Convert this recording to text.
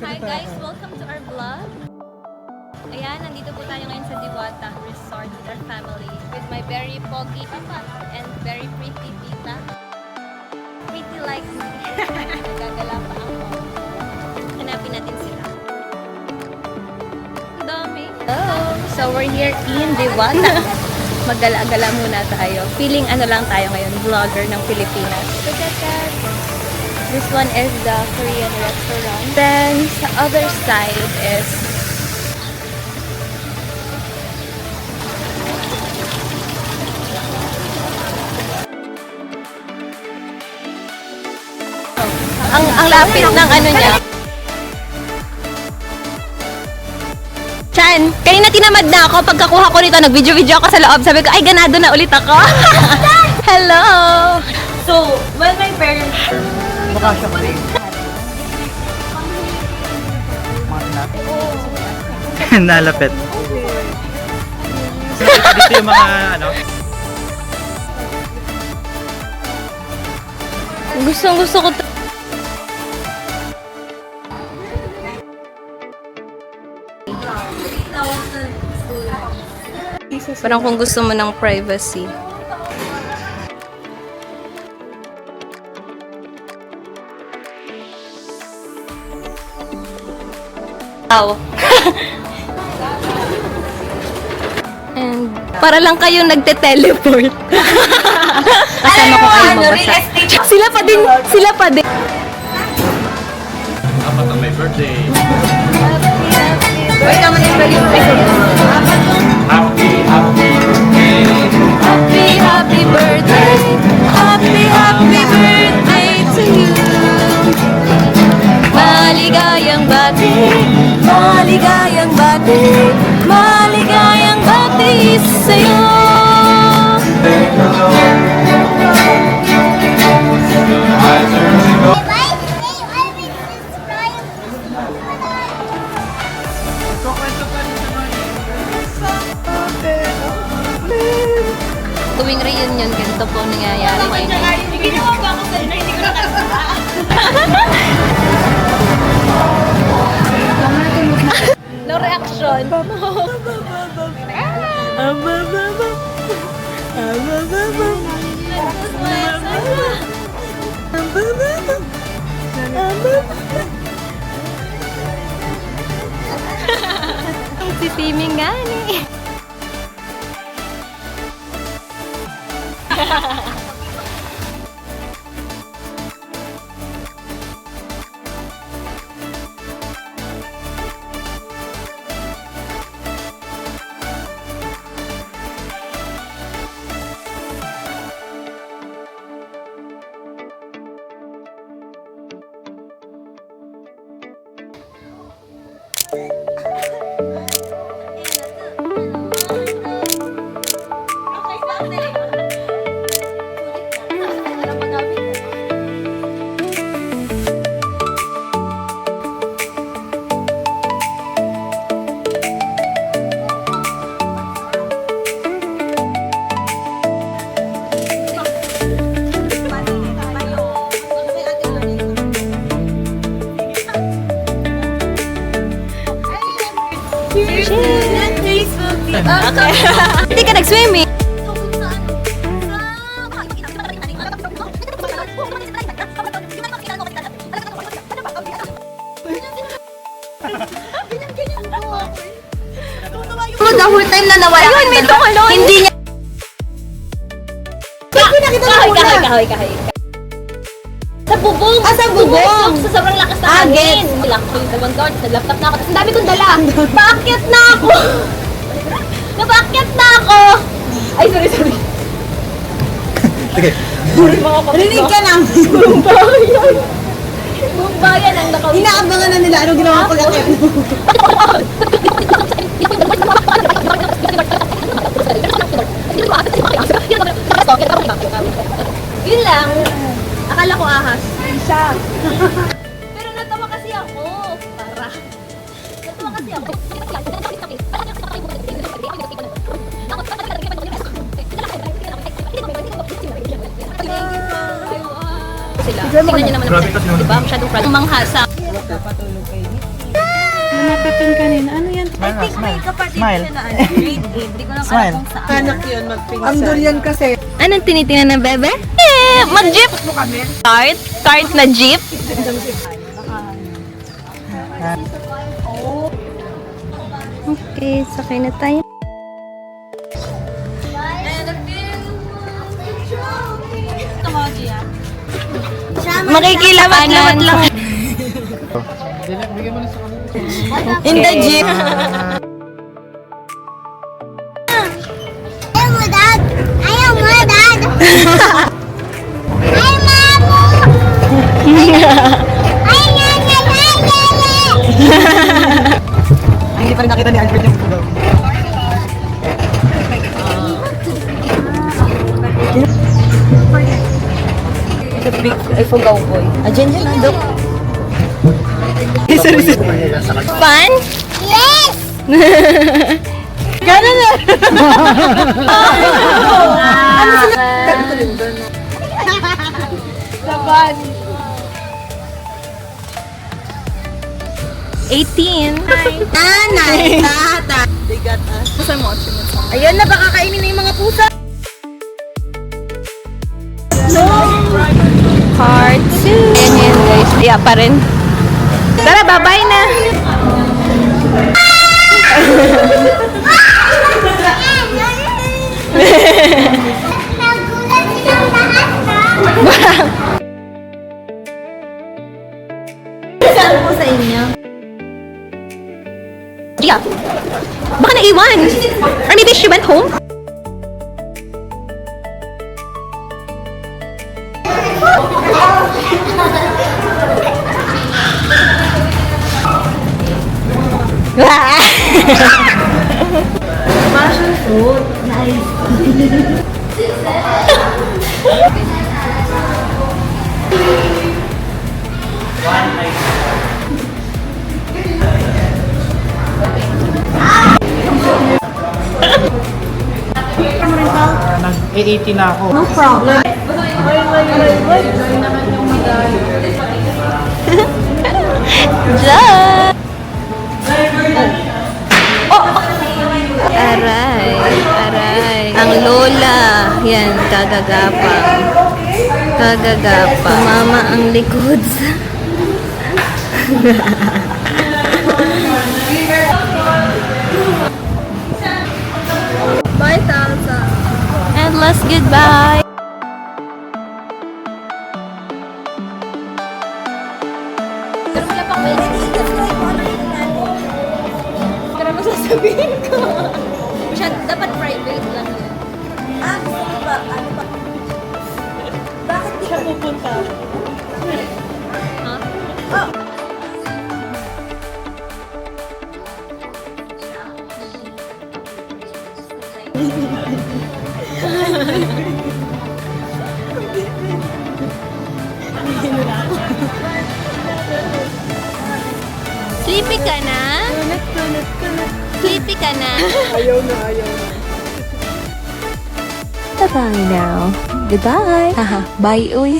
Hi guys, welcome to our vlog. Ayan, nandito po tayo ngayon sa Diwata Resort with our family. With my very pogi papa and very pretty tita. Pretty like me. Nagagala pa ako. Hanapin natin sila. Ang dami. Hello! So we're here in Diwata. Maggala-gala muna tayo. Feeling ano lang tayo ngayon, vlogger ng Pilipinas. Look at that! This one is the Korean restaurant. Then, sa other side is ang lapit ng ano niya. Chan, kanina tinamad na ako. Pagkakuha ko nito, nag-video-video ako sa loob. Sabi ko, ay ganado na ulit ako. Hello! So, when my parents... Mukha siyang ring. Nalapit. So, dito yung mga ano. Gusto ko parang kung gusto mo ng privacy. Wow. And para lang kayo nagte-teleport. Kasama ko kayo mabasa. Sila pa din. Apat ang may birthday. Wait, tama na yung Happy, happy birthday. Happy birthday. Happy birthday to you. Maligayang bati. Maligayang bati. Maligayang bati sa'yo. Tuwing reunion, ganito po nangyayari ngayon. Ginawa ba ako sa'yo na hindi ko nakasama? No reaction. Si Timmy nga ni. Okay. Hindi ka nag-swimming. The whole time na nawala. Ayun, may tumalon. Hindi niya. Kahoy. Sa bubong. Sa bubong. Sa sobrang lakas na Gets. hangin. Lock ko yung dalawang doors. Nag-laptop na ako. Tapos ang dami kong dala. Paakyat na ako. Napaakyat na ako. Ay, sorry. Sige. Rinig ka lang. Buong bayan ang nakawin. Inaabangan na nila. Anong ginawa pag-akit mo? Yun lang. Akala ko ahas. Siya. Pero natawa kasi ako. Natawa kasi ako. sila. Tingnan nyo naman Grabe kasi diba? Masyadong proud. Manghasa. Papatulog kayo. Napapin kanina. Ano yan? I think may kapatid Smile. siya na ano, grade 8. Hindi ko lang Smile. alam kung saan. Anak yun, magpinsan. Ang durian kasi. Anong tinitingnan ng bebe? Mag-jeep! Cart? Cart na jeep? Okay, sakay na tayo. Makikilamat-lamat lang. In the jeep. Ayaw mo, Dad! Ayaw mo, Dad! Ay, Mamo! Ay, Nanay! Ay, Nanay! Ay, hindi pa rin nakita ni Albert yung pugaw. The big fugaw boy. Diyan yan, Dok. Fun? Yes! Gano'n na. Laban. 18. Nanay, tata. Bigat Ayun na, baka kainin na yung mga pusa. Part 2. Ayan guys. Iya pa rin. Tara, bye-bye na. Nagulat silang lahat, ha? Saan po sa inyo? Gia, baka naiwan. Or maybe she went home? Nag-18 na ako. Diyan! Oh! Aray, aray. Ang lola. Yan, kagagapang. Kagagapang. Mama ang likod. Bye, tata. Endless goodbye. Pero masasabihin ko. Dapat private lang yun. Ah, gusto ba? Ano ba? Bakit di ka pupunta? Ha? Sleepy ka na? Sleepy ka na? Ayaw na, ayaw na. Bye-bye now. Goodbye. Haha, bye, uy.